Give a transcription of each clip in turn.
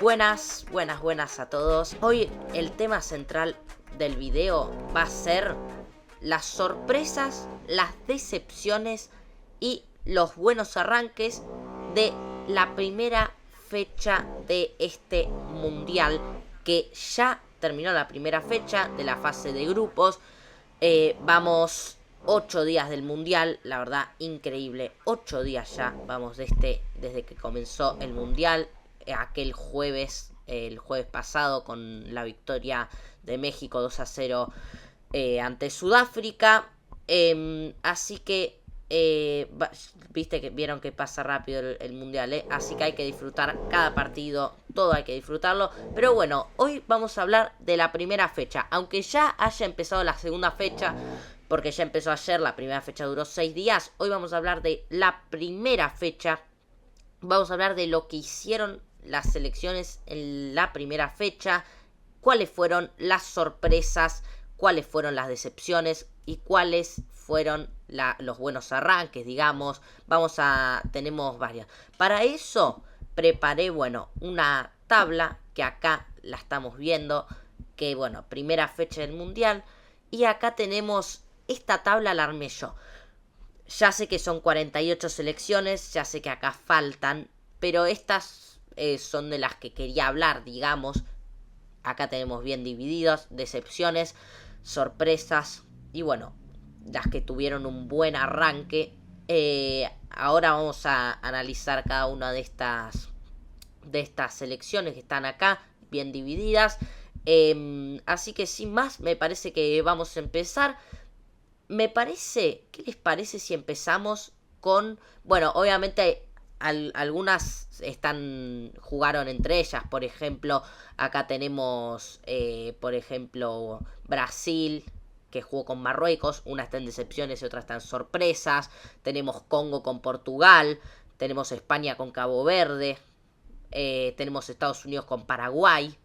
Buenas, buenas, buenas a todos. Hoy el tema central del video va a ser las sorpresas, las decepciones y los buenos arranques de la primera fecha de este mundial, que ya terminó la primera fecha de la fase de grupos. Vamos 8 días del mundial, la verdad increíble, 8 días ya vamos desde que comenzó el mundial, aquel jueves, el jueves pasado con la victoria de México 2-0 ante Sudáfrica. Así que vieron que pasa rápido el mundial, así que hay que disfrutar cada partido, todo hay que disfrutarlo. Pero bueno, hoy vamos a hablar de la primera fecha, aunque ya haya empezado la segunda fecha, porque ya empezó ayer, la primera fecha duró 6 días. Hoy vamos a hablar de la primera fecha, vamos a hablar de lo que hicieron las selecciones en la primera fecha, cuáles fueron las sorpresas, cuáles fueron las decepciones y cuáles fueron los buenos arranques, digamos. Tenemos varias. Para eso preparé, una tabla que acá la estamos viendo, que primera fecha del mundial. Y acá tenemos, esta tabla la armé yo. Ya sé que son 48 selecciones, ya sé que acá faltan, pero estas son de las que quería hablar, digamos. Acá tenemos bien divididos, decepciones, sorpresas y las que tuvieron un buen arranque. Ahora vamos a analizar cada una de estas selecciones que están acá, bien divididas. Así que sin más, me parece que vamos a empezar. ¿Qué les parece si empezamos con... obviamente algunas jugaron entre ellas. Por ejemplo, acá tenemos, Brasil, que jugó con Marruecos. Una está en decepciones y otra está en sorpresas. Tenemos Congo con Portugal. Tenemos España con Cabo Verde. Tenemos Estados Unidos con Paraguay.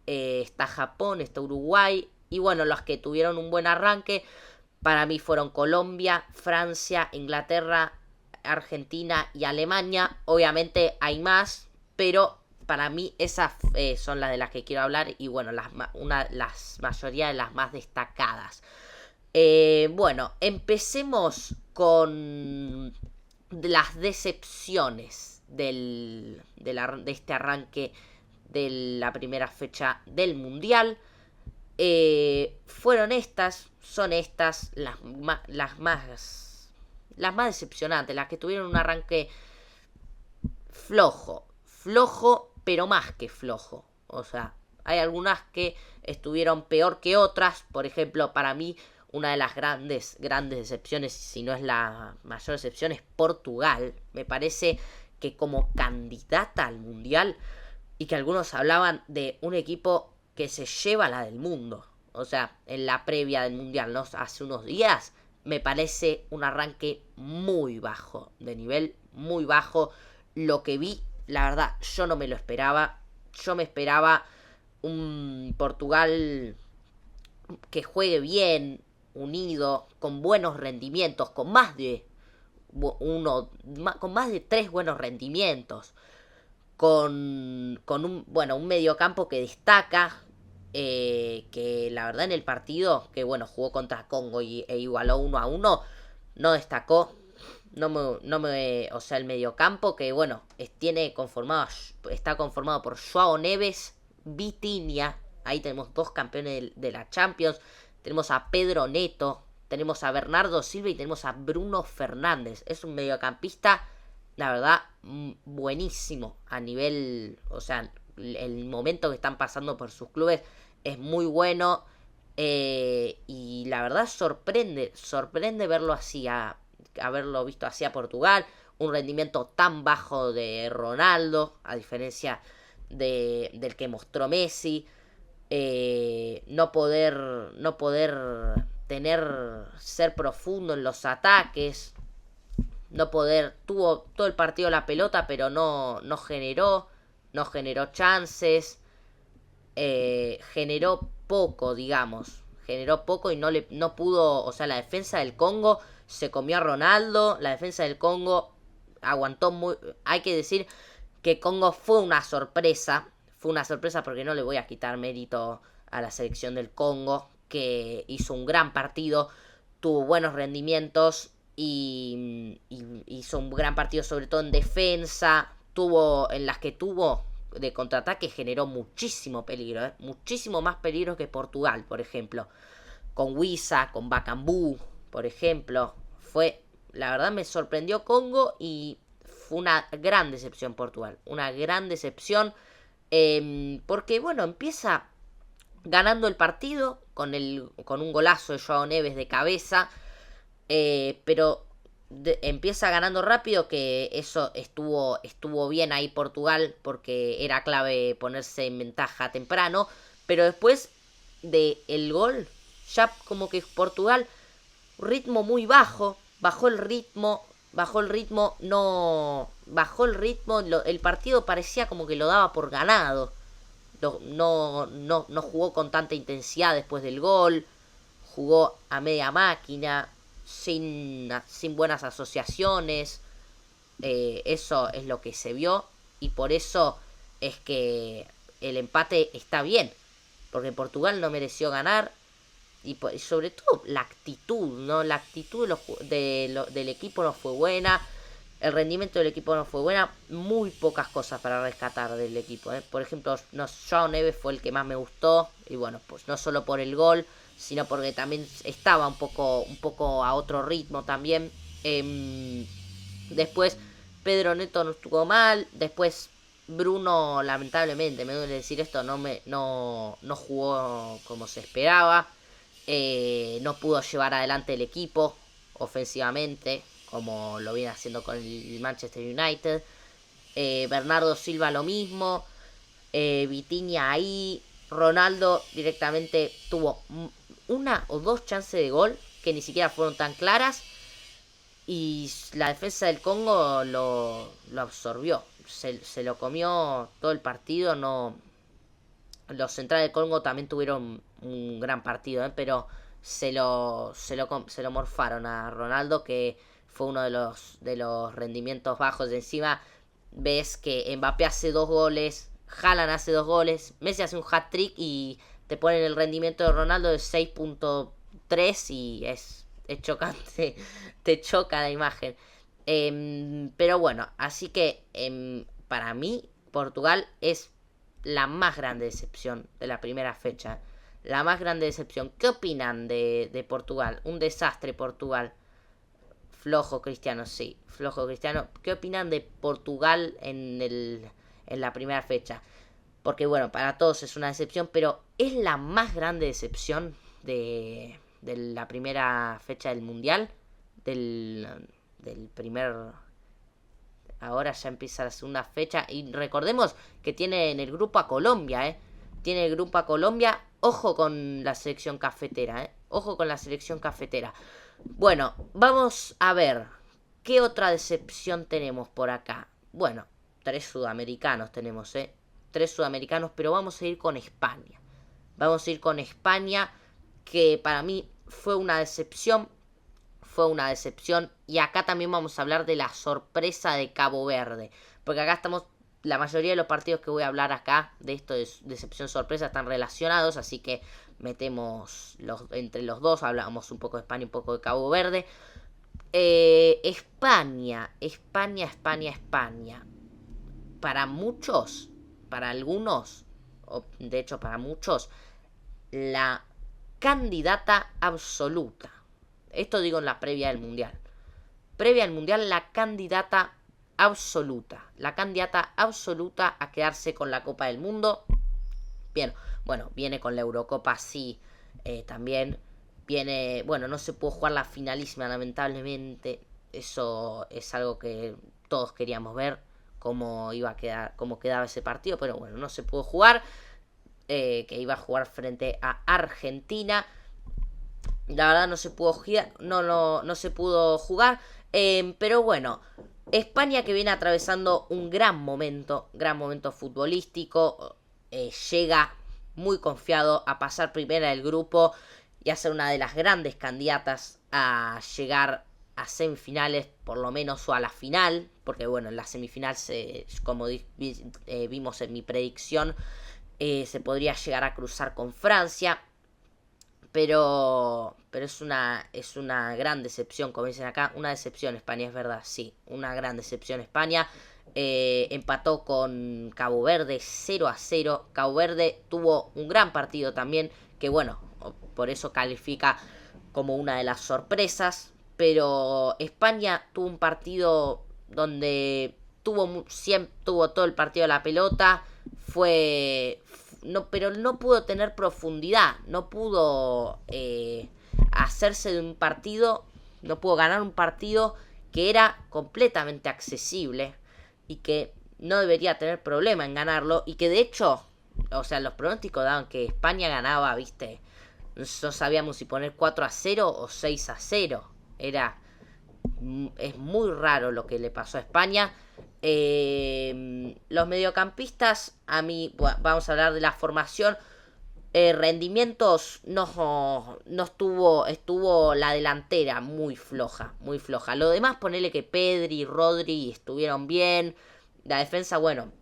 Está Japón, está Uruguay. Y los que tuvieron un buen arranque para mí fueron Colombia, Francia, Inglaterra, Argentina y Alemania. Obviamente hay más, pero para mí esas son las de las que quiero hablar y las mayoría de las más destacadas. Empecemos con las decepciones de este arranque de la primera fecha del mundial. Son estas las más decepcionantes, las que tuvieron un arranque flojo, pero más que flojo. O sea, hay algunas que estuvieron peor que otras. Por ejemplo, para mí una de las grandes decepciones, si no es la mayor decepción, es Portugal. Me parece que como candidata al mundial, y que algunos hablaban de un equipo que se lleva la del mundo. O sea, en la previa del mundial, ¿no? Hace unos días, me parece un arranque muy bajo, de nivel muy bajo. Lo que vi, la verdad, yo no me lo esperaba. Yo me esperaba un Portugal que juegue bien, unido, con buenos rendimientos, con más de 3 buenos rendimientos, con un mediocampo que destaca, que la verdad en el partido, que jugó contra Congo e igualó 1-1, no destacó. O sea, el mediocampo que está conformado por Joao Neves, Vitinha. Ahí tenemos 2 campeones de la Champions. Tenemos a Pedro Neto, tenemos a Bernardo Silva y tenemos a Bruno Fernández. Es un mediocampista, la verdad, buenísimo a nivel... O sea, el momento que están pasando por sus clubes es muy bueno. Y la verdad sorprende verlo así, haberlo visto así a Portugal. Un rendimiento tan bajo de Ronaldo, a diferencia del que mostró Messi. No poder ser profundo en los ataques. Tuvo todo el partido la pelota, pero no generó chances. Generó poco, digamos. Generó poco y no pudo. O sea, la defensa del Congo se comió a Ronaldo. La defensa del Congo aguantó muy... Hay que decir que Congo fue una sorpresa. fue una sorpresa porque no le voy a quitar mérito a la selección del Congo, que hizo un gran partido, tuvo buenos rendimientos y hizo un gran partido sobre todo en defensa, en las que tuvo de contraataque generó muchísimo peligro, muchísimo más peligro que Portugal, por ejemplo, con Wissa, con Bakambu, por ejemplo. La verdad me sorprendió Congo y fue una gran decepción Portugal, una gran decepción, porque bueno, empieza ganando el partido con un golazo de Joao Neves de cabeza, pero empieza ganando rápido, que eso estuvo bien ahí Portugal, porque era clave ponerse en ventaja temprano, pero después del gol, ya como que Portugal, ritmo muy bajo, bajó el ritmo, el partido parecía como que lo daba por ganado. No jugó con tanta intensidad después del gol, jugó a media máquina, sin buenas asociaciones. Eso es lo que se vio, y por eso es que el empate está bien, porque Portugal no mereció ganar, y sobre todo la actitud, ¿no? La actitud del equipo no fue buena. El rendimiento del equipo no fue buena. Muy pocas cosas para rescatar del equipo, ¿eh? Por ejemplo, Joao Neves fue el que más me gustó. Y bueno, pues no solo por el gol, sino porque también estaba un poco a otro ritmo también. Después Pedro Neto no estuvo mal. Después Bruno, lamentablemente, me duele decir esto, no jugó como se esperaba. No pudo llevar adelante el equipo ofensivamente, como lo viene haciendo con el Manchester United. Bernardo Silva lo mismo. Vitinha ahí. Ronaldo directamente tuvo una o dos chances de gol que ni siquiera fueron tan claras, y la defensa del Congo lo absorbió. Se lo comió todo el partido. No, los centrales del Congo también tuvieron un gran partido, pero se lo morfaron a Ronaldo, que fue uno de los rendimientos bajos. De encima ves que Mbappé hace 2 goles, Haaland hace 2 goles, Messi hace un hat-trick y te ponen el rendimiento de Ronaldo de 6.3 y es chocante, te choca la imagen. Pero bueno, así que para mí Portugal es la más grande decepción de la primera fecha. La más grande decepción. ¿Qué opinan de Portugal? Un desastre Portugal. Flojo Cristiano, sí. Flojo Cristiano. ¿Qué opinan de Portugal en la primera fecha? Porque bueno, para todos es una decepción, pero es la más grande decepción de la primera fecha del Mundial. Del primer... Ahora ya empieza la segunda fecha. Y recordemos que tiene en el grupo a Colombia, Tiene el grupo a Colombia. Ojo con la selección cafetera, Ojo con la selección cafetera. Bueno, vamos a ver. ¿Qué otra decepción tenemos por acá? Bueno, 3 sudamericanos tenemos, 3 sudamericanos, pero vamos a ir con España. Vamos a ir con España, que para mí fue una decepción. Y acá también vamos a hablar de la sorpresa de Cabo Verde, porque acá estamos, la mayoría de los partidos que voy a hablar acá de esto de decepción sorpresa están relacionados, así que metemos entre los dos, hablamos un poco de España y un poco de Cabo Verde. España. Para muchos, para algunos, de hecho para muchos, la candidata absoluta. Esto digo en la previa del Mundial. Previa al Mundial, la candidata absoluta. La candidata absoluta a quedarse con la Copa del Mundo. Bien, bueno, viene con la Eurocopa, sí, también. Viene, bueno, no se pudo jugar la finalísima, lamentablemente. Eso es algo que todos queríamos ver, cómo iba a quedar, cómo quedaba ese partido, pero bueno, no se pudo jugar. Que iba a jugar frente a Argentina. La verdad no se pudo jugar, no se pudo jugar, pero bueno, España, que viene atravesando un gran momento futbolístico, llega muy confiado a pasar primera del grupo y a ser una de las grandes candidatas a llegar a semifinales, por lo menos, o a la final, porque bueno, en la semifinal, como vimos en mi predicción, se podría llegar a cruzar con Francia. Pero es una gran decepción, como dicen acá. Una decepción España, es verdad, sí. Una gran decepción España. Empató con Cabo Verde 0-0. Cabo Verde tuvo un gran partido también, que bueno, por eso califica como una de las sorpresas. Pero España tuvo un partido donde tuvo todo el partido de la pelota. Pero no pudo tener profundidad, no pudo hacerse de un partido, no pudo ganar un partido que era completamente accesible y que no debería tener problema en ganarlo, y que de hecho, o sea, los pronósticos daban que España ganaba, viste, no sabíamos si poner 4-0 o 6-0, es muy raro lo que le pasó a España. Los mediocampistas, a mí, vamos a hablar de la formación. Rendimientos no estuvo la delantera muy floja, muy floja. Lo demás, ponele que Pedri y Rodri estuvieron bien. La defensa, bueno,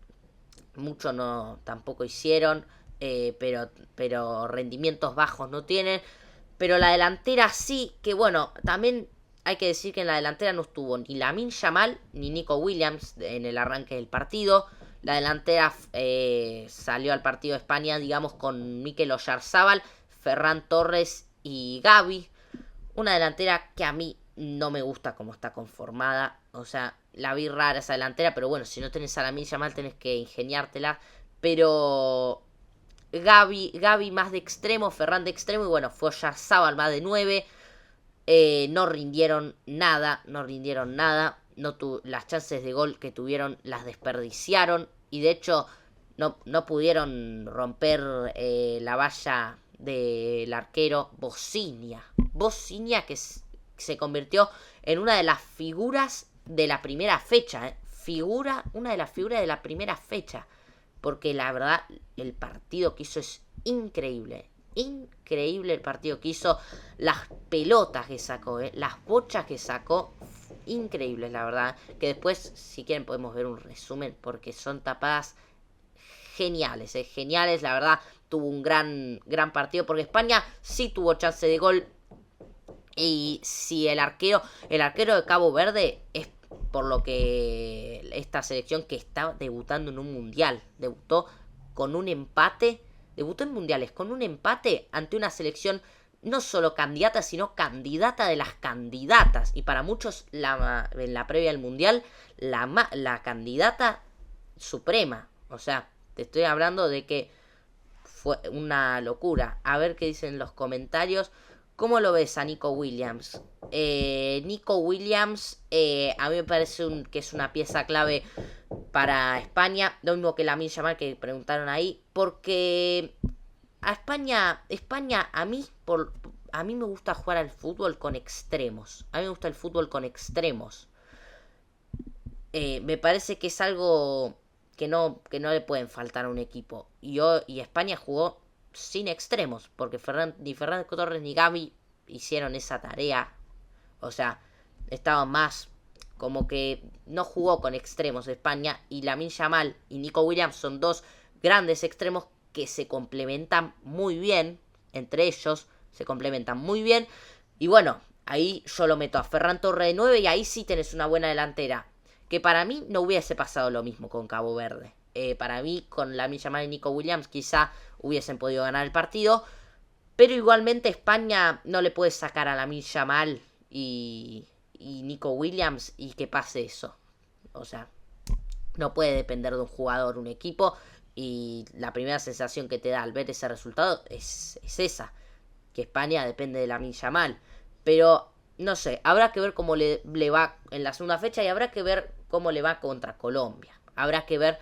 mucho no tampoco hicieron, pero rendimientos bajos no tienen. Pero la delantera sí, que bueno, también hay que decir que en la delantera no estuvo ni Lamine Yamal ni Nico Williams en el arranque del partido. La delantera salió al partido de España, digamos, con Mikel Oyarzabal, Ferran Torres y Gavi. Una delantera que a mí no me gusta cómo está conformada. O sea, la vi rara esa delantera, pero bueno, si no tenés a Lamine Yamal tenés que ingeniártela. Pero Gavi más de extremo, Ferran de extremo, y bueno, fue Oyarzabal más de 9. No rindieron nada. Las chances de gol que tuvieron las desperdiciaron. Y de hecho no pudieron romper la valla del arquero Bocinia, que se convirtió en una de las figuras de la primera fecha. Una de las figuras de la primera fecha. Porque la verdad, el partido que hizo es increíble. Increíble el partido que hizo. Las pelotas que sacó, las bochas que sacó, increíbles, la verdad. Que después, si quieren, podemos ver un resumen, porque son tapadas geniales, geniales. La verdad, tuvo un gran partido, porque España sí tuvo chance de gol. Y si el arquero de Cabo Verde es por lo que esta selección que está debutando en un mundial, debutó en mundiales con un empate ante una selección no solo candidata, sino candidata de las candidatas. Y para muchos, en la previa del mundial, la candidata suprema. O sea, te estoy hablando de que fue una locura. A ver qué dicen los comentarios. ¿Cómo lo ves a Nico Williams? Nico Williams, a mí me parece que es una pieza clave para España. Lo mismo que Lamine Yamal, que preguntaron ahí. Porque a España a mí me gusta jugar al fútbol con extremos. A mí me gusta el fútbol con extremos. Me parece que es algo que no le pueden faltar a un equipo. Y España jugó sin extremos, porque ni Ferran Torres ni Gavi hicieron esa tarea. O sea, estaban más como que no jugó con extremos España. Y Lamine Yamal y Nico Williams son dos grandes extremos que se complementan muy bien. Entre ellos se complementan muy bien. Y bueno, ahí yo lo meto a Ferran Torres de 9, y ahí sí tenés una buena delantera. Que para mí no hubiese pasado lo mismo con Cabo Verde. Para mí, con Lamine Yamal y Nico Williams, quizá hubiesen podido ganar el partido. Pero igualmente España no le puede sacar a Lamine Yamal y Nico Williams y que pase eso. O sea, no puede depender de un jugador, un equipo. Y la primera sensación que te da al ver ese resultado es esa. Que España depende de Lamine Yamal. Pero, no sé, habrá que ver cómo le va en la segunda fecha. Y habrá que ver cómo le va contra Colombia. Habrá que ver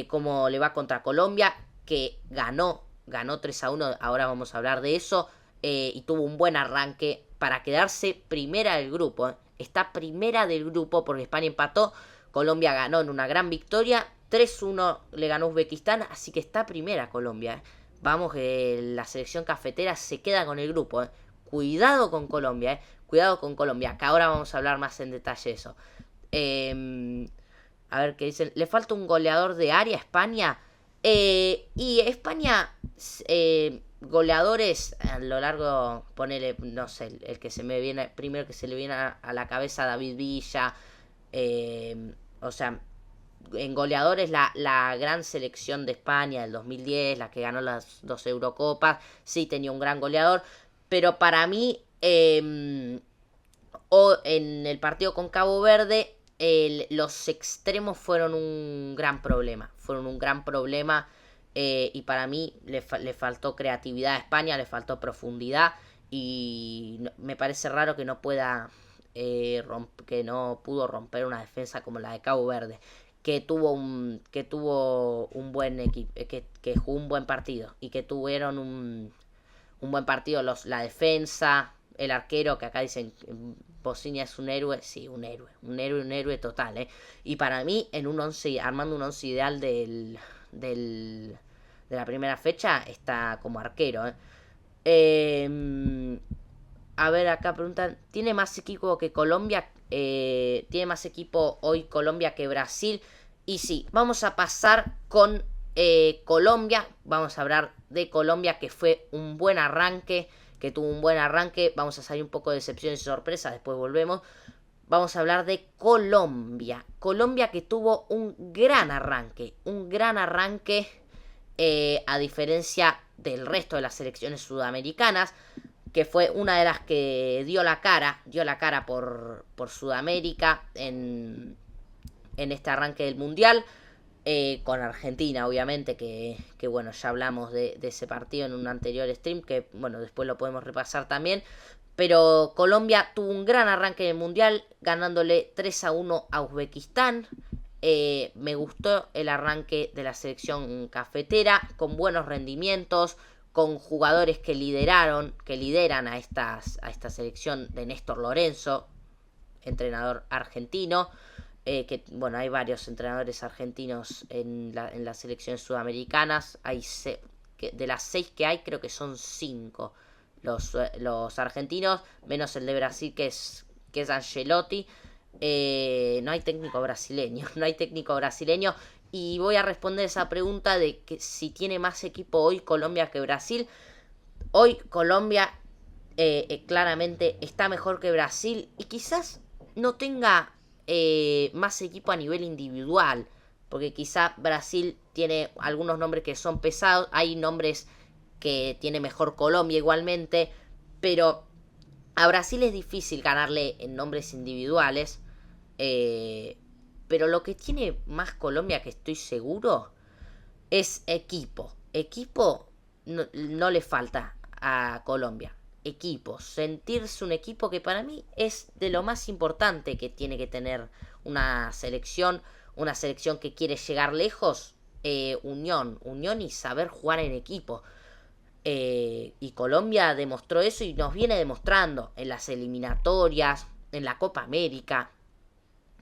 cómo le va contra Colombia, que ganó 3-1, ahora vamos a hablar de eso, y tuvo un buen arranque para quedarse primera del grupo. Está primera del grupo porque España empató, Colombia ganó en una gran victoria, 3-1 le ganó Uzbekistán, así que está primera Colombia. Vamos, que la selección cafetera se queda con el grupo. Cuidado con Colombia, cuidado con Colombia, que ahora vamos a hablar más en detalle de eso. A ver qué dicen. Le falta un goleador de área a España. Y España, goleadores a lo largo, ponele, no sé, el que se me viene, primero que se le viene a la cabeza, David Villa. O sea, en goleadores la gran selección de España del 2010, la que ganó las 2 Eurocopas, sí tenía un gran goleador. Pero para mí, o en el partido con Cabo Verde, los extremos fueron un gran problema. Fueron un gran problema. Y para mí le faltó creatividad a España, le faltó profundidad. Y me parece raro que no pueda. Que no pudo romper una defensa como la de Cabo Verde. Que tuvo un buen equipo. Que jugó un buen partido. Y que tuvieron un buen partido la defensa, el arquero, que acá dicen Bosnia es un héroe, sí, un héroe total, y para mí en un 11, armando un 11 ideal de la primera fecha, está como arquero. A ver, acá preguntan, ¿tiene más equipo que Colombia? ¿Tiene más equipo hoy Colombia que Brasil? Y sí, vamos a pasar con Colombia. Vamos a hablar de Colombia, que fue un buen arranque, que tuvo un buen arranque. Vamos a salir un poco de decepciones y sorpresas, después volvemos. Vamos a hablar de Colombia. Colombia que tuvo un gran arranque, a diferencia del resto de las selecciones sudamericanas, que fue una de las que dio la cara por Sudamérica en este arranque del Mundial, con Argentina, obviamente, que bueno, ya hablamos de ese partido en un anterior stream, que bueno, después lo podemos repasar también. Pero Colombia tuvo un gran arranque del Mundial, ganándole 3-1 a Uzbekistán. Me gustó el arranque de la selección cafetera, con buenos rendimientos, con jugadores que lideran a esta selección de Néstor Lorenzo, entrenador argentino. Que bueno, hay varios entrenadores argentinos en las selecciones sudamericanas. De las 6 que hay, creo que son 5 los argentinos, menos el de Brasil, que es Ancelotti. No hay técnico brasileño, Y voy a responder esa pregunta de que si tiene más equipo hoy Colombia que Brasil. Hoy Colombia claramente está mejor que Brasil, y quizás no tenga más equipo a nivel individual, porque quizá Brasil tiene algunos nombres que son pesados, hay nombres que tiene mejor Colombia igualmente, pero a Brasil es difícil ganarle en nombres individuales. Pero lo que tiene más Colombia, que estoy seguro, es equipo. Equipo no le falta a Colombia. Equipo, sentirse un equipo, que para mí es de lo más importante que tiene que tener una selección que quiere llegar lejos. Unión y saber jugar en equipo. Y Colombia demostró eso y nos viene demostrando en las eliminatorias, en la Copa América,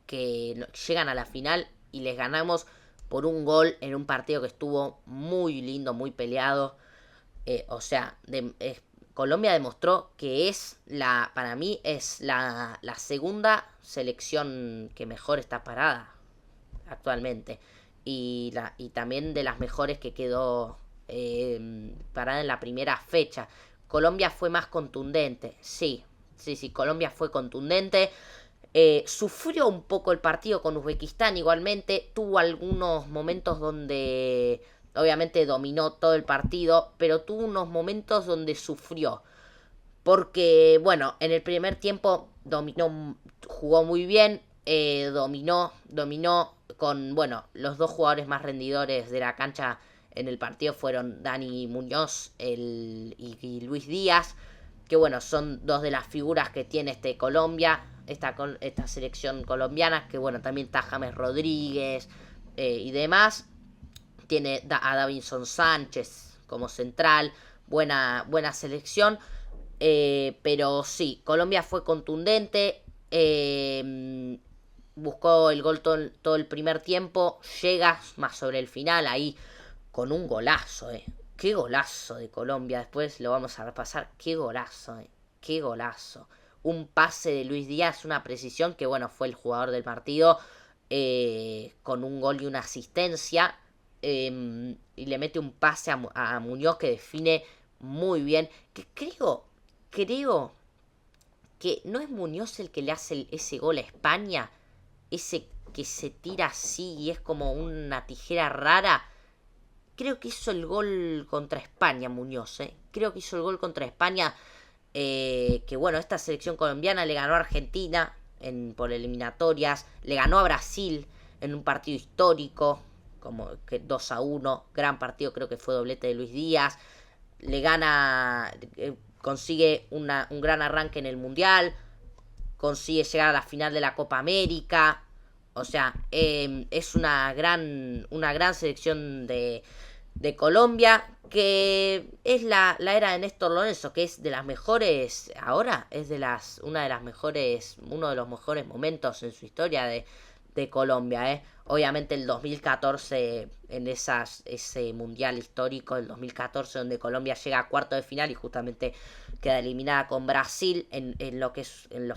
que llegan a la final y les ganamos por un gol en un partido que estuvo muy lindo, muy peleado. Colombia demostró que para mí es la segunda selección que mejor está parada actualmente. Y también de las mejores que quedó parada en la primera fecha. Colombia fue más contundente, sí, Colombia fue contundente. Sufrió un poco el partido con Uzbekistán igualmente. Tuvo algunos momentos donde obviamente dominó todo el partido, pero tuvo unos momentos donde sufrió. Porque, bueno, en el primer tiempo jugó muy bien, dominó con, bueno, los dos jugadores más rendidores de la cancha en el partido fueron Dani Muñoz y Luis Díaz, que bueno, son dos de las figuras que tiene Colombia, esta selección colombiana, que bueno, también está James Rodríguez y demás. Tiene a Davinson Sánchez como central, buena selección. Pero sí, Colombia fue contundente, buscó el gol todo el primer tiempo, llega más sobre el final ahí con un golazo. Qué golazo de Colombia, después lo vamos a repasar. Qué golazo, qué golazo. un pase de Luis Díaz, una precisión que bueno, fue el jugador del partido, con un gol y una asistencia, y le mete un pase a Muñoz que define muy bien, que creo que no es Muñoz el que le hace ese gol a España, ese que se tira así y es como una tijera rara. Creo que hizo el gol contra España Muñoz, creo que hizo el gol contra España, que bueno, esta selección colombiana le ganó a Argentina por eliminatorias, le ganó a Brasil en un partido histórico, como que 2-1, gran partido, creo que fue doblete de Luis Díaz, le gana, consigue un gran arranque en el Mundial, consigue llegar a la final de la Copa América, o sea, es una gran selección de Colombia, que es la era de Néstor Lorenzo, que es de las mejores, ahora es uno de los mejores momentos en su historia de Colombia, Obviamente el 2014, en ese mundial histórico del 2014, donde Colombia llega a cuarto de final y justamente queda eliminada con Brasil,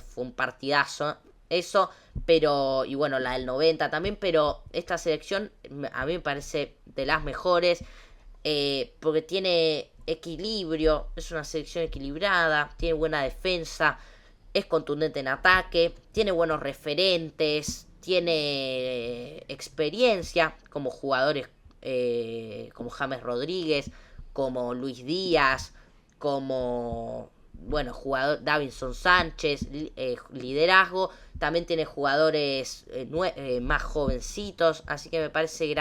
fue un partidazo eso, pero, y bueno, la del 90 también, pero esta selección a mí me parece de las mejores, porque tiene equilibrio, es una selección equilibrada, tiene buena defensa, es contundente en ataque, tiene buenos referentes, tiene experiencia como jugadores, como James Rodríguez, como Luis Díaz, como bueno, jugador Davinson Sánchez, liderazgo, también tiene jugadores más jovencitos, así que me parece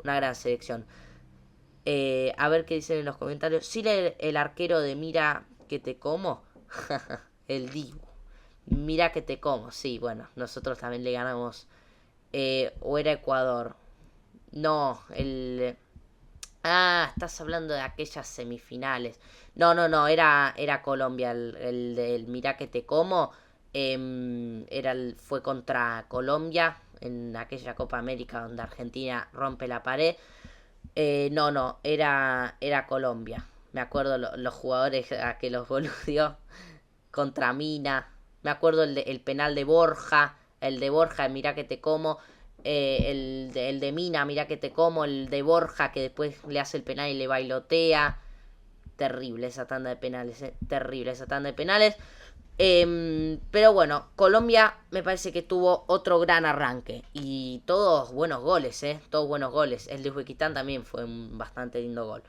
una gran selección. A ver qué dicen en los comentarios. Sí, el arquero de Mira que te como. El Dibu. Mira que te como. Sí, bueno, nosotros también le ganamos. O era Ecuador. No, estás hablando de aquellas semifinales. No, era Colombia. El del Mira que te como. Fue contra Colombia en aquella Copa América donde Argentina rompe la pared. No, era Colombia. Me acuerdo los jugadores a que los boludió contra Mina. Me acuerdo el penal de Borja. El de Borja, mirá que te como. El de Mina, mirá que te como. El de Borja que después le hace el penal y le bailotea. Terrible esa tanda de penales, terrible esa tanda de penales. Pero bueno, Colombia me parece que tuvo otro gran arranque. Y todos buenos goles, todos buenos goles. El de Uzbekistán también fue un bastante lindo gol.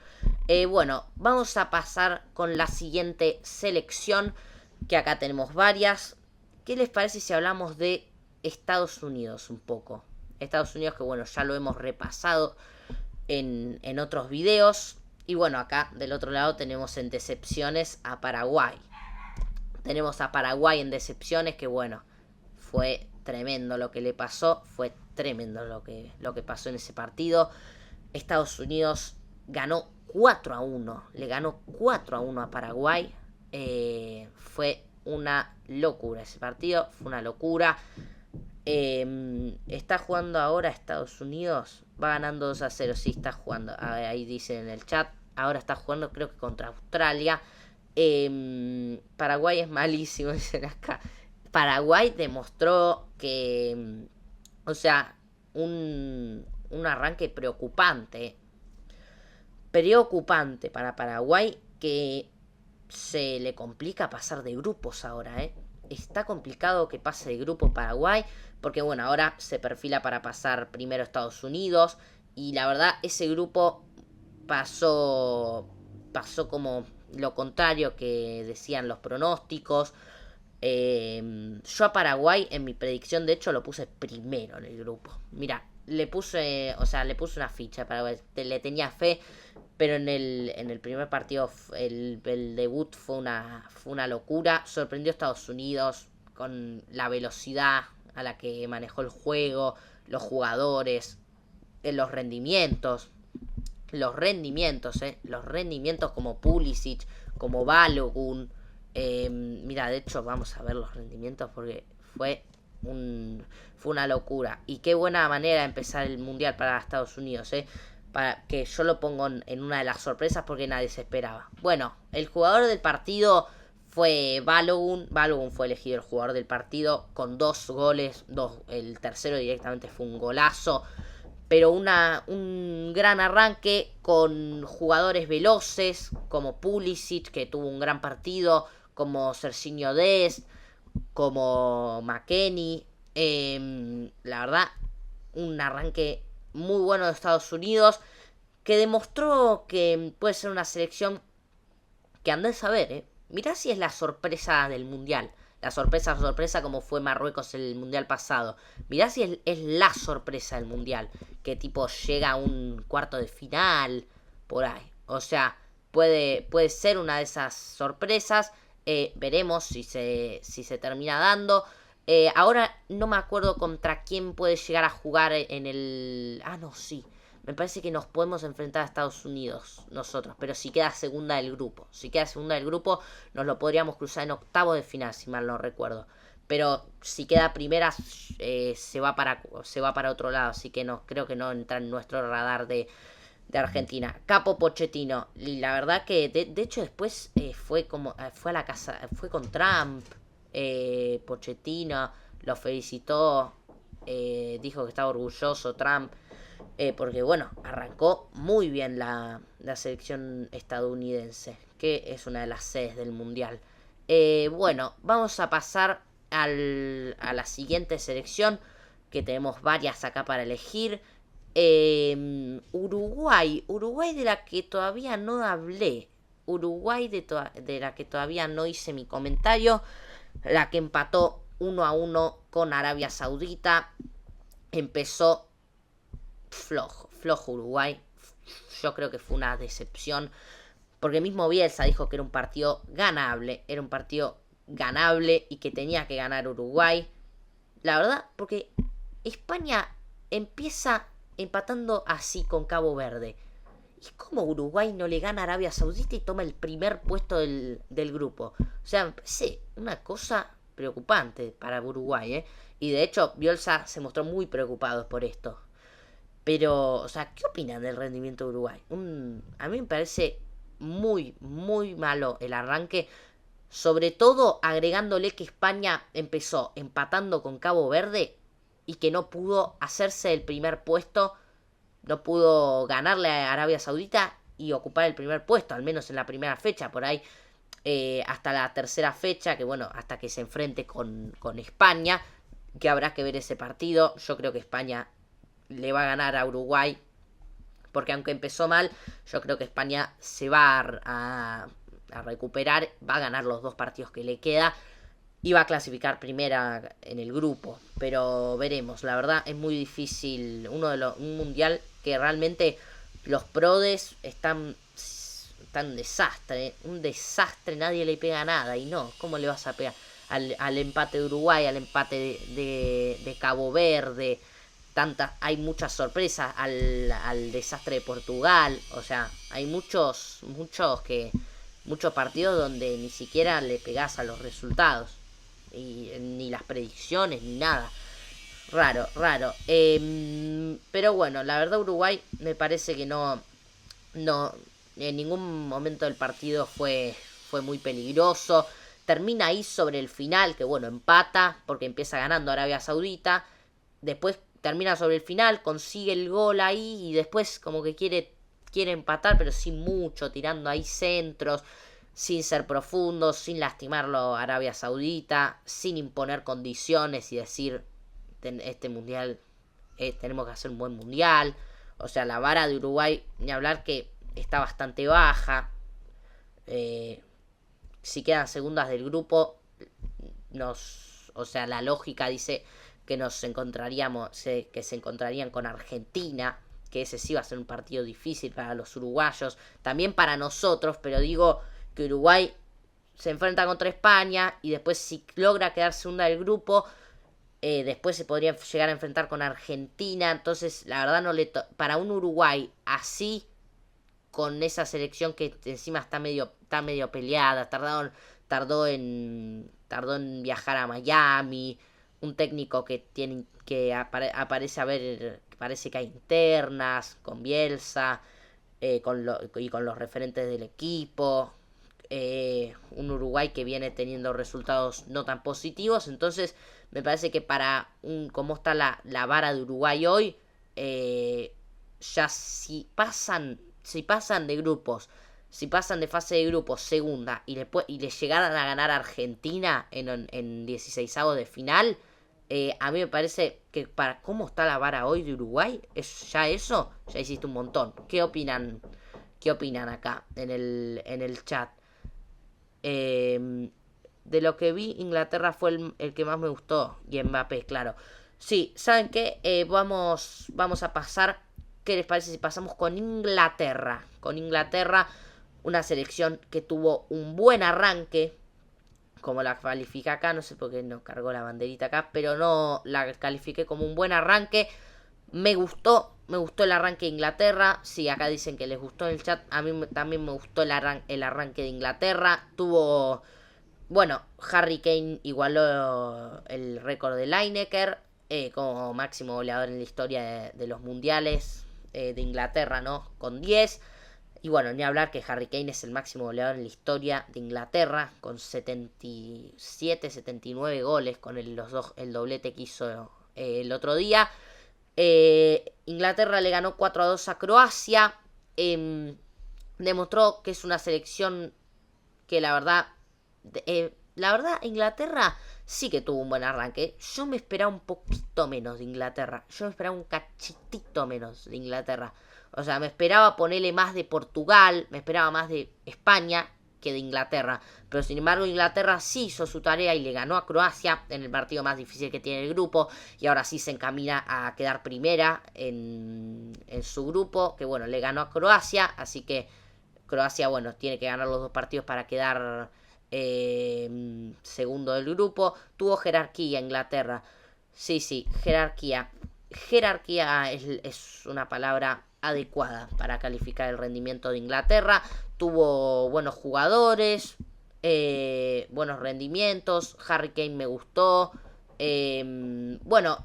Bueno, vamos a pasar con la siguiente selección, que acá tenemos varias. ¿Qué les parece si hablamos de Estados Unidos un poco? Estados Unidos, que bueno, ya lo hemos repasado en otros videos. Y bueno, acá del otro lado tenemos en decepciones a Paraguay. Tenemos a Paraguay en decepciones, que bueno, fue tremendo lo que le pasó, fue tremendo lo que pasó en ese partido. Estados Unidos ganó 4-1, le ganó 4-1 a Paraguay. Fue una locura ese partido, fue una locura. Está jugando ahora Estados Unidos, va ganando 2-0, sí está jugando, ahí dicen en el chat, ahora está jugando creo que contra Australia. Paraguay es malísimo, dicen acá. Paraguay demostró que, o sea, un arranque preocupante para Paraguay, que se le complica pasar de grupos ahora, Está complicado que pase de grupo Paraguay, porque bueno, ahora se perfila para pasar primero Estados Unidos, y la verdad ese grupo pasó como lo contrario que decían los pronósticos. Yo a Paraguay en mi predicción de hecho lo puse primero en el grupo. Mira, le puse una ficha a Paraguay, le tenía fe, pero en el primer partido el debut fue una locura. Sorprendió a Estados Unidos con la velocidad a la que manejó el juego, los jugadores, los rendimientos, como Pulisic, como Balogun. Mira, de hecho vamos a ver los rendimientos porque fue una locura. Y qué buena manera de empezar el Mundial para Estados Unidos, para que yo lo pongo en una de las sorpresas porque nadie se esperaba. Bueno, el jugador del partido fue Balogun. Balogun fue elegido el jugador del partido con 2 goles. El tercero directamente fue un golazo. Pero un gran arranque con jugadores veloces como Pulisic, que tuvo un gran partido, como Serginho Dest, como McKennie. La verdad, un arranque muy bueno de Estados Unidos, que demostró que puede ser una selección que andás a ver, Mirá si es la sorpresa del Mundial. La sorpresa como fue Marruecos el Mundial pasado. Mirá si es la sorpresa del Mundial. Que tipo llega a un cuarto de final, por ahí. O sea, puede ser una de esas sorpresas. Veremos si se termina dando. Ahora no me acuerdo contra quién puede llegar a jugar en el... Ah, no, sí. Me parece que nos podemos enfrentar a Estados Unidos nosotros, pero si queda segunda del grupo. Si queda segunda del grupo, nos lo podríamos cruzar en octavos de final, si mal no recuerdo. Pero si queda primera, se va para otro lado. Así que no, creo que no entra en nuestro radar de Argentina. Capo Pochettino. Y la verdad que, de hecho, después fue a la casa, fue con Trump. Pochettino lo felicitó. Dijo que estaba orgulloso Trump. Porque bueno, arrancó muy bien la selección estadounidense, que es una de las sedes del mundial. Bueno, vamos a pasar a la siguiente selección, que tenemos varias acá para elegir. Uruguay de la que todavía no hablé. Uruguay de la que todavía no hice mi comentario. La que empató 1-1 con Arabia Saudita. Empezó flojo Uruguay. Yo creo que fue una decepción, porque mismo Bielsa dijo que era un partido ganable. Y que tenía que ganar Uruguay. La verdad, porque España empieza empatando así con Cabo Verde. ¿Y cómo Uruguay no le gana a Arabia Saudita y toma el primer puesto del grupo? O sea, me parece una cosa preocupante para Uruguay, Y de hecho, Bielsa se mostró muy preocupado por esto. Pero, o sea, ¿qué opinan del rendimiento de Uruguay? A mí me parece muy, muy malo el arranque. Sobre todo agregándole que España empezó empatando con Cabo Verde y que no pudo hacerse el primer puesto. No pudo ganarle a Arabia Saudita y ocupar el primer puesto, al menos en la primera fecha. Por ahí hasta la tercera fecha, que bueno, hasta que se enfrente con España, que habrá que ver ese partido. Yo creo que España le va a ganar a Uruguay, porque aunque empezó mal, yo creo que España se va a recuperar, va a ganar los 2 partidos que le queda y va a clasificar primera en el grupo. Pero veremos, la verdad es muy difícil. Un mundial que realmente los prodes están un desastre, nadie le pega nada. Y no, ¿cómo le vas a pegar al empate de Uruguay, al empate de Cabo Verde? Hay muchas sorpresas, al desastre de Portugal. O sea, hay muchos partidos donde ni siquiera le pegás a los resultados, ni las predicciones, ni nada. Raro. Pero bueno, la verdad Uruguay me parece que no en ningún momento del partido fue muy peligroso. Termina ahí sobre el final, que bueno, empata porque empieza ganando Arabia Saudita. Después termina sobre el final, consigue el gol ahí y después como que quiere empatar, pero sin mucho, tirando ahí centros, sin ser profundo, sin lastimarlo a Arabia Saudita, sin imponer condiciones y decir, este mundial, tenemos que hacer un buen mundial. O sea, la vara de Uruguay, ni hablar que está bastante baja. Si quedan segundas del grupo, o sea, la lógica dice que que se encontrarían con Argentina, que ese sí va a ser un partido difícil para los uruguayos, también para nosotros, pero digo que Uruguay se enfrenta contra España y después si logra quedar segunda del grupo, después se podría llegar a enfrentar con Argentina. Entonces la verdad para un Uruguay así, con esa selección que encima está medio peleada, tardó en viajar a Miami, un técnico que parece que hay internas con Bielsa, y con los referentes del equipo. un Uruguay que viene teniendo resultados no tan positivos. Entonces me parece que para cómo está la vara de Uruguay hoy, ya si pasan de grupos, si pasan de fase de grupos segunda y le llegaran a ganar a Argentina en 16avos de final, a mí me parece que para cómo está la vara hoy de Uruguay, ya hiciste un montón. ¿Qué opinan acá en el chat? De lo que vi, Inglaterra fue el que más me gustó. Y Mbappé, claro. Sí, ¿saben qué? Vamos a pasar. ¿Qué les parece si pasamos con Inglaterra? Con Inglaterra, una selección que tuvo un buen arranque. Como la califica acá, no sé por qué no cargó la banderita acá, pero no la califiqué como un buen arranque. Me gustó el arranque de Inglaterra. Sí, acá dicen que les gustó en el chat. A mí también me gustó el arranque de Inglaterra. Bueno, Harry Kane igualó el récord de Lineker como máximo goleador en la historia de los mundiales de Inglaterra, ¿no? Con 10. Y bueno, ni hablar que Harry Kane es el máximo goleador en la historia de Inglaterra, con 77, 79 goles, con el doblete que hizo el otro día. Inglaterra le ganó 4-2 a Croacia. Demostró que es una selección que la verdad, Inglaterra sí que tuvo un buen arranque. Yo me esperaba un poquito menos de Inglaterra. Yo me esperaba un cachitito menos de Inglaterra. O sea, me esperaba ponerle más de Portugal, me esperaba más de España que de Inglaterra. Pero sin embargo, Inglaterra sí hizo su tarea y le ganó a Croacia en el partido más difícil que tiene el grupo. Y ahora sí se encamina a quedar primera en su grupo. Que bueno, le ganó a Croacia. Así que Croacia, bueno, tiene que ganar los dos partidos para quedar segundo del grupo. Tuvo jerarquía Inglaterra. Sí, jerarquía. Jerarquía es una palabra adecuada para calificar el rendimiento de Inglaterra. Tuvo buenos jugadores, buenos rendimientos. Harry Kane me gustó. Bueno,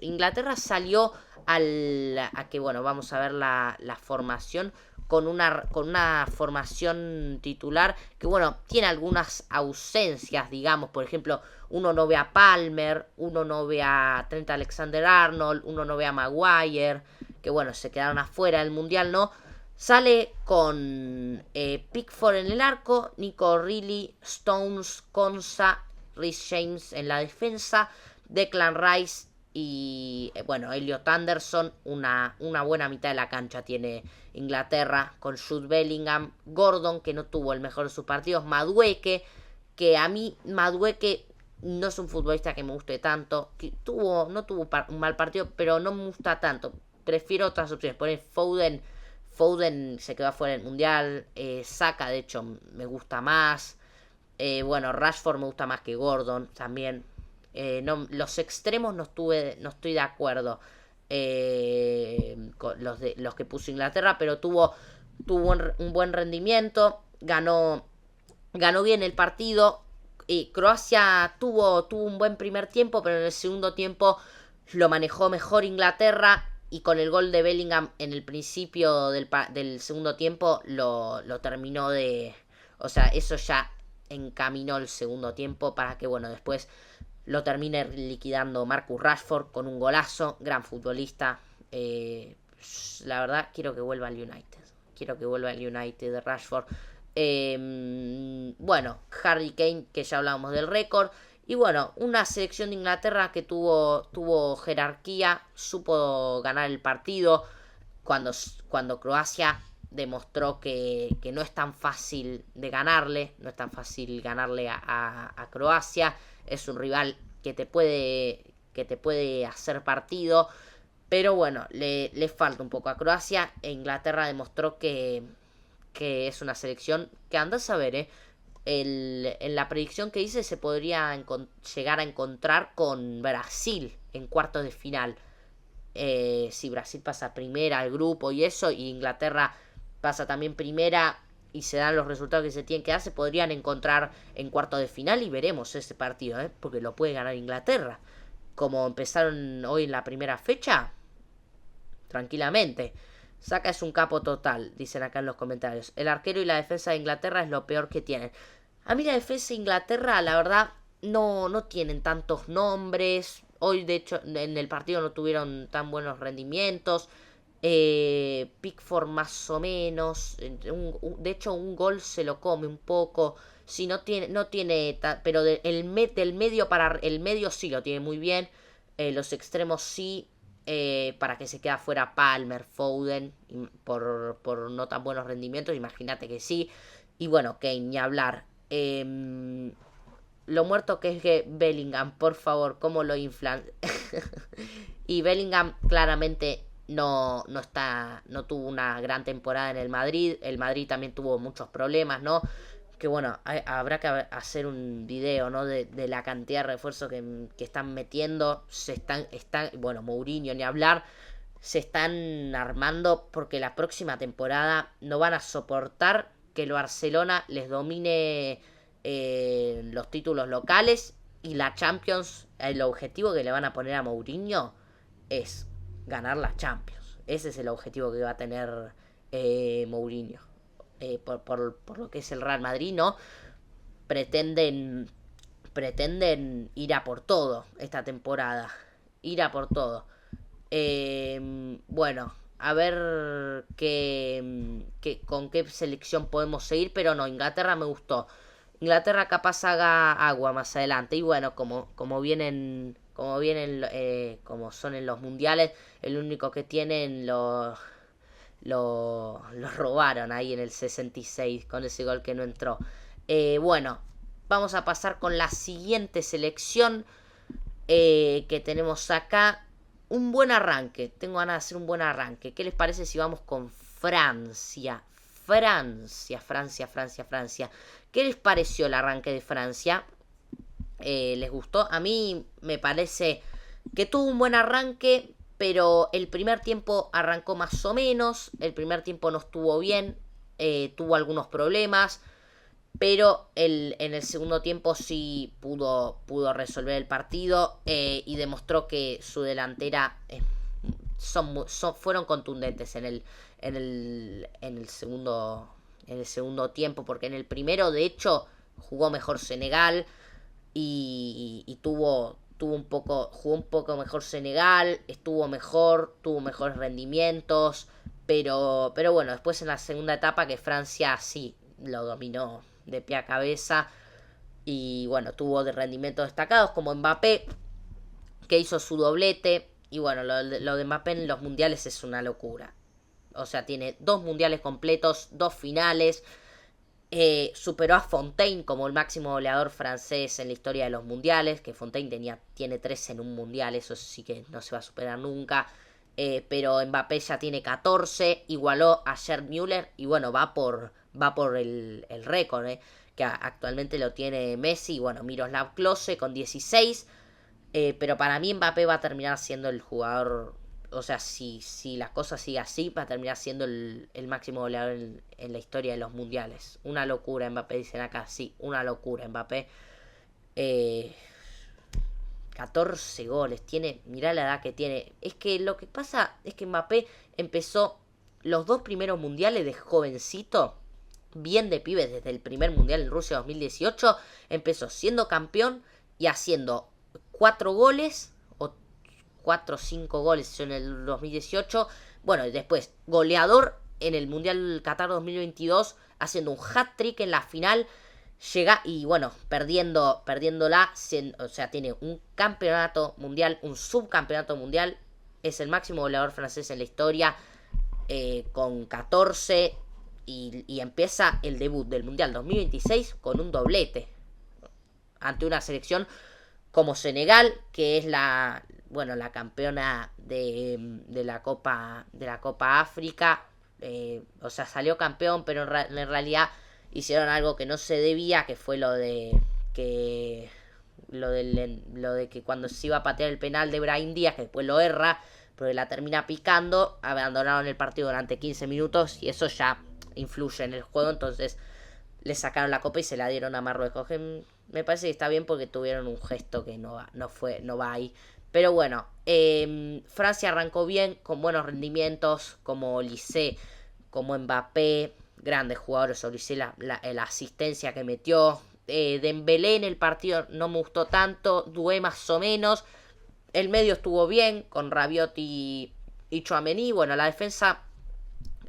Inglaterra salió a que, bueno, vamos a ver la formación con una formación titular que, bueno, tiene algunas ausencias, digamos. Por ejemplo, uno no ve a Palmer, uno no ve a Trent Alexander-Arnold, uno no ve a Maguire, que bueno, se quedaron afuera del Mundial, ¿no? Sale con Pickford en el arco, Nico Reilly, Stones, Konsa, Reece James en la defensa, Declan Rice y bueno, Elliot Anderson. Una buena mitad de la cancha tiene Inglaterra con Jude Bellingham, Gordon, que no tuvo el mejor de sus partidos, Madueke, que a mí Madueke no es un futbolista que me guste tanto, que no tuvo un mal partido, pero no me gusta tanto. Prefiero otras opciones. Poner Foden se quedó afuera del Mundial. Saka, de hecho, me gusta más. Bueno, Rashford me gusta más que Gordon también. Los extremos no estoy de acuerdo con los que puso Inglaterra, pero tuvo un buen rendimiento. Ganó bien el partido. Croacia tuvo un buen primer tiempo, pero en el segundo tiempo lo manejó mejor Inglaterra. Y con el gol de Bellingham en el principio del segundo tiempo lo terminó de... O sea, eso ya encaminó el segundo tiempo para que, bueno, después lo termine liquidando Marcus Rashford con un golazo. Gran futbolista. La verdad, quiero que vuelva al United. Quiero que vuelva al United de Rashford. Bueno, Harry Kane, que ya hablábamos del récord. Y bueno, una selección de Inglaterra que tuvo jerarquía, supo ganar el partido cuando Croacia demostró que no es tan fácil de ganarle, no es tan fácil ganarle a Croacia. Es un rival que te puede hacer partido, pero bueno, le falta un poco a Croacia. E Inglaterra demostró que es una selección que andás a ver, en la predicción que hice se podría llegar a encontrar con Brasil en cuartos de final. Si Brasil pasa primera al grupo y eso, y Inglaterra pasa también primera y se dan los resultados que se tienen que dar, se podrían encontrar en cuartos de final y veremos ese partido, porque lo puede ganar Inglaterra. Como empezaron hoy en la primera fecha, tranquilamente. Saka es un capo total, dicen acá en los comentarios. El arquero y la defensa de Inglaterra es lo peor que tienen. A mí la defensa de Inglaterra, la verdad, no tienen tantos nombres. Hoy, de hecho, en el partido no tuvieron tan buenos rendimientos. Pickford más o menos. De hecho, un gol se lo come un poco. Si no tiene, pero del medio para el medio sí lo tiene muy bien. Los extremos sí. Para que se quede fuera Palmer, Foden, por no tan buenos rendimientos, imagínate que sí. Y bueno, Kane, ni hablar. Lo muerto que es que Bellingham, por favor, cómo lo inflan. Y Bellingham claramente no tuvo una gran temporada en el Madrid. El Madrid también tuvo muchos problemas, ¿no? Que bueno, habrá que hacer un video, ¿no? De la cantidad de refuerzos que están metiendo. Bueno, Mourinho ni hablar. Se están armando porque la próxima temporada no van a soportar que el Barcelona les domine los títulos locales y la Champions. El objetivo que le van a poner a Mourinho es ganar la Champions. Ese es el objetivo que va a tener Mourinho. Por lo que es el Real Madrid, ¿no? Pretenden ir a por todo esta temporada. Ir a por todo. Bueno, a ver con qué selección podemos seguir, pero no, Inglaterra me gustó. Inglaterra capaz haga agua más adelante. Y bueno, como son en los mundiales, el único que tienen lo robaron ahí en el 66 con ese gol que no entró. Bueno, vamos a pasar con la siguiente selección que tenemos acá. Un buen arranque. Tengo ganas de hacer un buen arranque. ¿Qué les parece si vamos con Francia? Francia. ¿Qué les pareció el arranque de Francia? ¿Les gustó? A mí me parece que tuvo un buen arranque, pero el primer tiempo arrancó más o menos. El primer tiempo no estuvo bien. Tuvo algunos problemas. Pero en el segundo tiempo sí pudo resolver el partido y demostró que su delantera fueron contundentes en el segundo tiempo. Porque en el primero, de hecho, jugó mejor Senegal y jugó un poco mejor Senegal, tuvo mejores rendimientos. Pero bueno, después en la segunda etapa que Francia sí lo dominó de pie a cabeza. Y bueno, tuvo de rendimientos destacados como Mbappé, que hizo su doblete. Y bueno, lo de Mbappé en los mundiales es una locura. O sea, tiene 2 mundiales completos, 2 finales. Superó a Fontaine como el máximo goleador francés en la historia de los mundiales. Que Fontaine tiene 3 en un mundial, eso sí que no se va a superar nunca. Pero Mbappé ya tiene 14, igualó a Gerd Müller y bueno, va por el récord, que actualmente lo tiene Messi y bueno, Miroslav Klose con 16. Pero para mí Mbappé va a terminar siendo el jugador, o sea, si la cosa sigue así, va a terminar siendo el máximo goleador en la historia de los mundiales. Una locura Mbappé, dicen acá, sí, una locura Mbappé. 14 goles, mirá la edad que tiene. Es que lo que pasa es que Mbappé empezó los 2 primeros mundiales de jovencito, bien de pibe, desde el primer mundial en Rusia 2018, empezó siendo campeón y haciendo 4 goles, o 4 o 5 goles en el 2018, bueno, y después goleador en el Mundial Qatar 2022, haciendo un hat-trick en la final. Llega y bueno, perdiéndola, o sea, tiene un campeonato mundial, un subcampeonato mundial, es el máximo goleador francés en la historia, con 14, y empieza el debut del Mundial 2026 con un doblete, ante una selección como Senegal, que es la campeona de la Copa África. O sea, salió campeón, pero en realidad hicieron algo que no se debía, que fue lo de que cuando se iba a patear el penal de Brahim Díaz, que después lo erra, pero la termina picando, abandonaron el partido durante 15 minutos y eso ya influye en el juego. Entonces le sacaron la copa y se la dieron a Marruecos, que me parece que está bien porque tuvieron un gesto que no va ahí. Pero bueno, Francia arrancó bien, con buenos rendimientos, como Olise, como Mbappé, grandes jugadores. Olise, la asistencia que metió. Dembélé en el partido no me gustó tanto, Doué más o menos. El medio estuvo bien, con Rabiot y Tchouaméni. Bueno, la defensa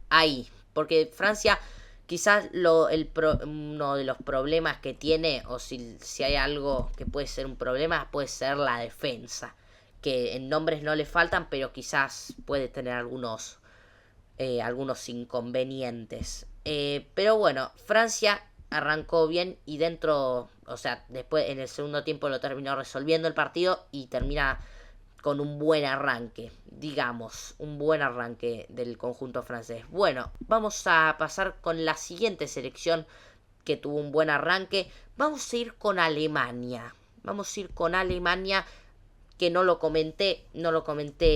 ahí, porque Francia quizás uno de los problemas que tiene, o si hay algo que puede ser un problema, puede ser la defensa, que en nombres no le faltan, pero quizás puede tener algunos inconvenientes. Pero bueno, Francia arrancó bien y dentro, o sea, después en el segundo tiempo lo terminó resolviendo el partido y termina con un buen arranque, digamos, un buen arranque del conjunto francés. Bueno, vamos a pasar con la siguiente selección que tuvo un buen arranque. Vamos a ir con Alemania. Vamos a ir con Alemania, que no lo comenté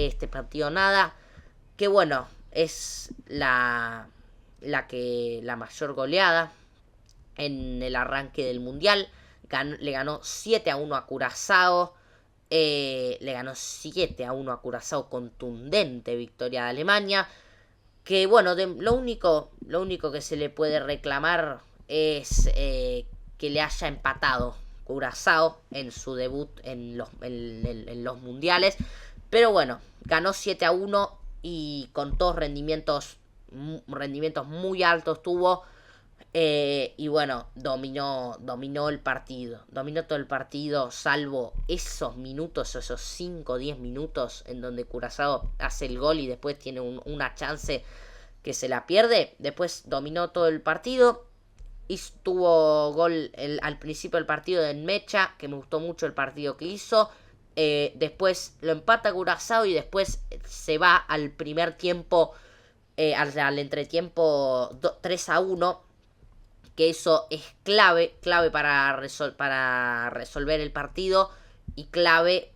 este partido nada. Que bueno, es la mayor goleada en el arranque del mundial. Le ganó 7-1 a Curazao. Le ganó 7-1 a Curazao, contundente victoria de Alemania. Que bueno, lo único que se le puede reclamar es que le haya empatado Curazao en su debut en los mundiales. Pero bueno, ganó 7-1 y con todos rendimientos muy altos tuvo. Y bueno, dominó el partido. Dominó todo el partido, salvo esos minutos, esos 5 o 10 minutos en donde Curazao hace el gol y después tiene una chance que se la pierde. Después dominó todo el partido. Y tuvo gol al principio del partido de Mecha, que me gustó mucho el partido que hizo. Después lo empata Curazao y después se va al primer tiempo, al entretiempo 3-1. Que eso es clave para resolver el partido y clave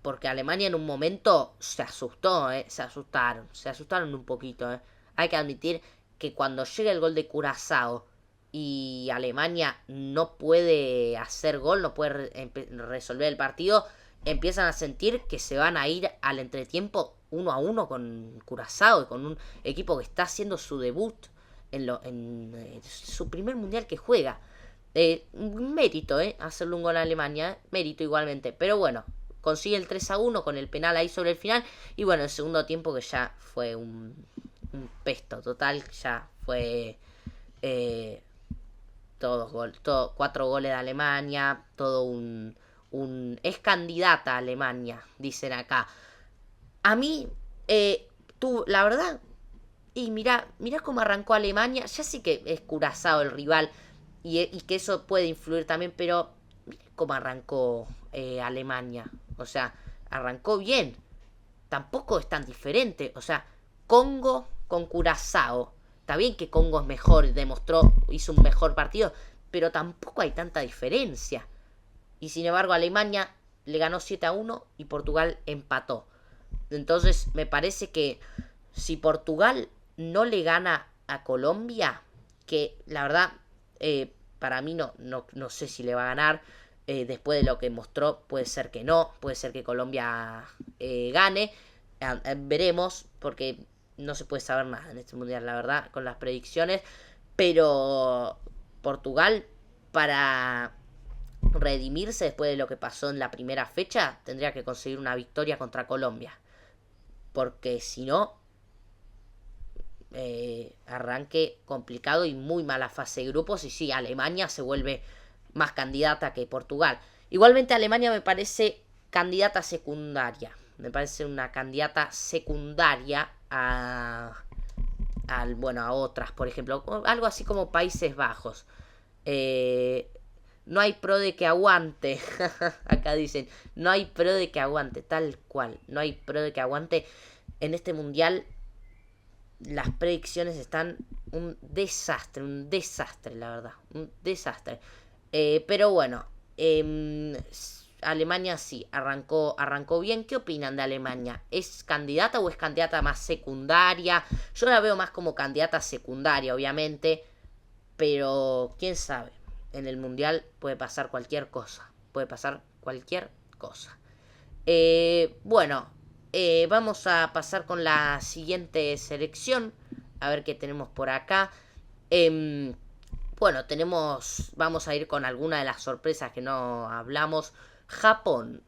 porque Alemania en un momento se asustó, se asustaron un poquito. Hay que admitir que cuando llega el gol de Curazao y Alemania no puede hacer gol, no puede resolver el partido, empiezan a sentir que se van a ir al entretiempo 1-1 con Curazao y con un equipo que está haciendo su debut en su primer mundial que juega. Mérito, hacerle un gol a Alemania, mérito igualmente. Pero bueno, consigue el 3-1 con el penal ahí sobre el final. Y bueno, el segundo tiempo que ya fue un pesto total, ya fue todos 4 goles de Alemania, todo es candidata a Alemania, dicen acá. A mí, la verdad, y mirá cómo arrancó Alemania. Ya sé que es Curazao el rival y que eso puede influir también, pero mirá cómo arrancó Alemania. O sea, arrancó bien. Tampoco es tan diferente. O sea, Congo con Curazao. Está bien que Congo es mejor, hizo un mejor partido, pero tampoco hay tanta diferencia. Y sin embargo, Alemania le ganó 7-1 y Portugal empató. Entonces, me parece que si Portugal no le gana a Colombia, que la verdad para mí no sé si le va a ganar, después de lo que mostró puede ser que no, puede ser que Colombia gane, veremos, porque no se puede saber nada en este mundial, la verdad, con las predicciones, pero Portugal, para redimirse después de lo que pasó en la primera fecha, tendría que conseguir una victoria contra Colombia, porque si no, arranque complicado y muy mala fase de grupos. Y sí, Alemania se vuelve más candidata que Portugal. Igualmente Alemania me parece candidata secundaria. Me parece una candidata secundaria a otras, por ejemplo. Algo así como Países Bajos. No hay pro de que aguante. Acá dicen, no hay pro de que aguante. Tal cual, no hay pro de que aguante. En este mundial las predicciones están un desastre, la verdad, un desastre. Pero bueno, Alemania sí, arrancó bien. ¿Qué opinan de Alemania? ¿Es candidata o es candidata más secundaria? Yo la veo más como candidata secundaria, obviamente, pero quién sabe, en el Mundial puede pasar cualquier cosa, Bueno, vamos a pasar con la siguiente selección. A ver qué tenemos por acá. Bueno, vamos a ir con alguna de las sorpresas que no hablamos. Japón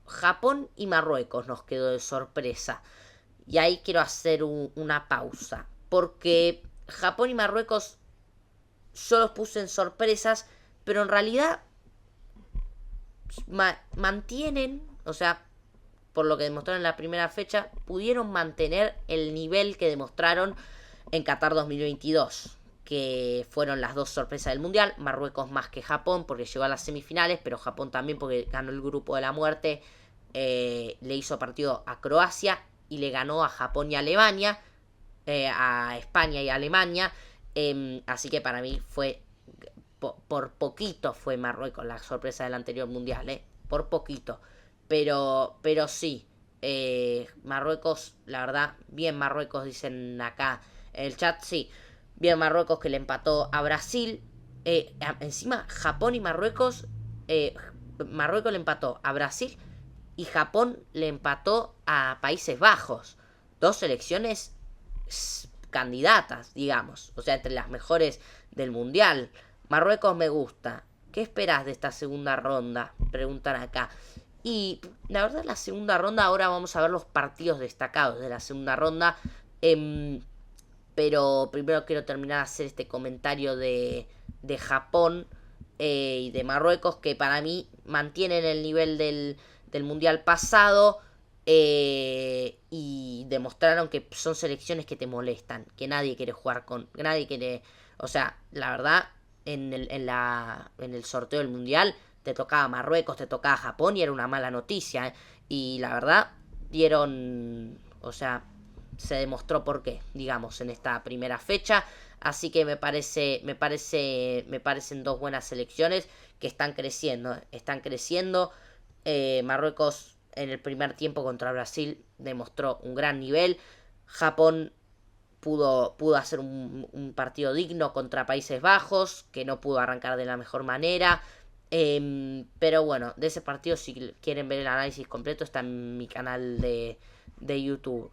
y Marruecos nos quedó de sorpresa. Y ahí quiero hacer una pausa. Porque Japón y Marruecos yo los puse en sorpresas, pero en realidad mantienen, o sea, por lo que demostraron en la primera fecha, pudieron mantener el nivel que demostraron en Qatar 2022, que fueron las dos sorpresas del Mundial. Marruecos más que Japón porque llegó a las semifinales, pero Japón también porque ganó el grupo de la muerte, le hizo partido a Croacia y le ganó a Japón y a Alemania, a España y a Alemania. Así que para mí fue, por poquito fue Marruecos la sorpresa del anterior Mundial, por poquito. Pero sí, Marruecos, la verdad, bien Marruecos, dicen acá en el chat, sí. Bien Marruecos que le empató a Brasil. Encima, Japón y Marruecos, Marruecos le empató a Brasil y Japón le empató a Países Bajos. Dos selecciones candidatas, digamos. O sea, entre las mejores del Mundial. Marruecos me gusta. ¿Qué esperás de esta segunda ronda? Preguntan acá. Y la verdad, la segunda ronda, ahora vamos a ver los partidos destacados de la segunda ronda. Pero primero quiero terminar de hacer este comentario de Japón y de Marruecos, que para mí mantienen el nivel del Mundial pasado. Y demostraron que son selecciones que te molestan, que nadie quiere jugar con, nadie quiere, o sea, la verdad, en el sorteo del Mundial te tocaba Marruecos, te tocaba Japón y era una mala noticia, y la verdad dieron, o sea, se demostró por qué, digamos, en esta primera fecha. Así que me parecen dos buenas selecciones que están creciendo. Marruecos en el primer tiempo contra Brasil demostró un gran nivel. Japón pudo hacer un partido digno contra Países Bajos, que no pudo arrancar de la mejor manera. Pero bueno, de ese partido, si quieren ver el análisis completo, está en mi canal de YouTube.